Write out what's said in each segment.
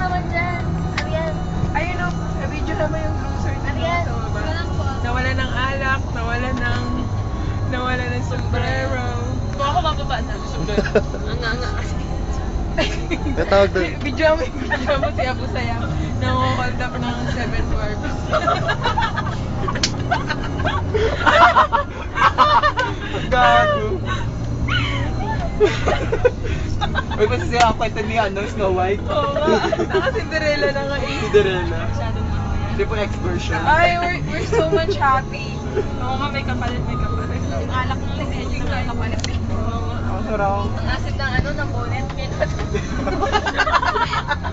naman dyan. Arian. Ayun o, na-video naman yung loser na Arian. sa baba. Wala po. Nawala ng alak, nawala ng sombrero. Kung ako mababa na. Ang kasi. May tawag doon. Video mo si Abu Sayang. Nangungold up ng 7 words. Gago. Uy, kasi siya ang kwento ni Snow White. Oo nga, naka-Cinderella na nga eh. Cinderella. Hindi po ex-version. Ay, we're so much happy. Oo nga, may kapalit. Yung alak mo kasi, yung may kapalit eh. Ang sarap. Ang asid ng ng bonnet.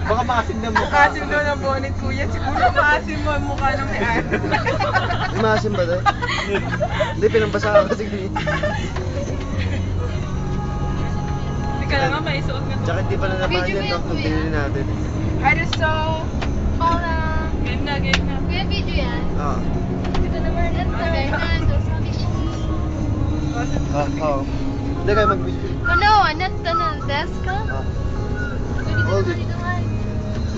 Baka maasin na mukha. Maasim daw ng bonnet, kuya. Siguro maasim mo ang mukha ng may-ari. May maasim ba doon? Hindi, pinambasa ka kasi. Hindi ka lang may suot nga to. Tsaka hindi pa na napahan yan, nung binili natin. I just saw... Paula. Game na. Kuya, video yan. Oo. Dito naman. Okay, na. Oo. Hindi kayo mag-video. No, not the desk. Oo. Pwede Hold dito it. naman.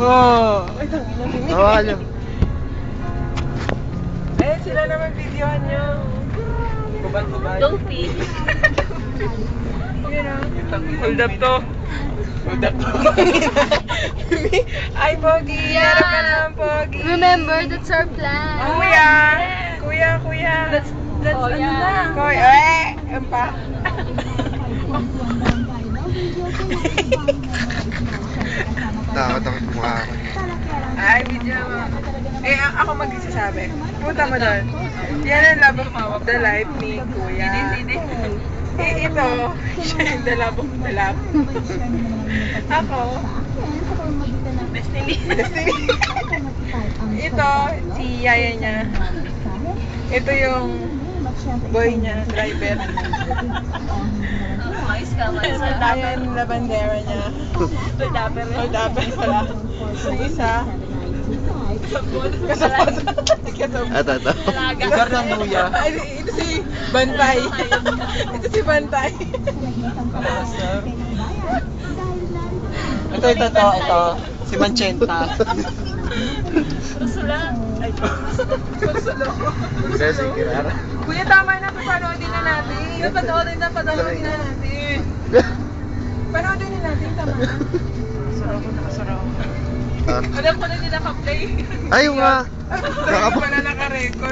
Oh! Ay, tangina. Hawakan niyo. Eh, sila naman videohan niyo. Kubad-kubad. Don't pee. Yun ah. Hold up to. Hold up. Ay, Pogi. Yeah. Harap ka naman, Pogi. Remember, that's our plan. Kuya. That's ano na. Kuya. Ang pa. Takot ako sa mukha ko. Ay, video mo. Eh, ako magsasabi. Punta mo doon. Yan ang love of the life ni Kuya. Eh, ito, siya yung the love of the life. Ako, Destiny. ito, si yaya niya. Ito yung boy niya, driver. Mais ka. Ayan, labandera niya. Hold upper pala. Yung isa, kasapot. Ito. Lugar ng luya. Ay, ito si Bantay. Ito si Bantay. Ito. Si Manchenta. Rusula. Ay, Kasi si Kirara. Kuya, tama na. Panoodin na natin. Panoodin na natin. Panoodin na natin, tama na. Nakasarap. Ah. Alam ko na hindi naka-play. Ay, yung nga. Hindi pala naka-record.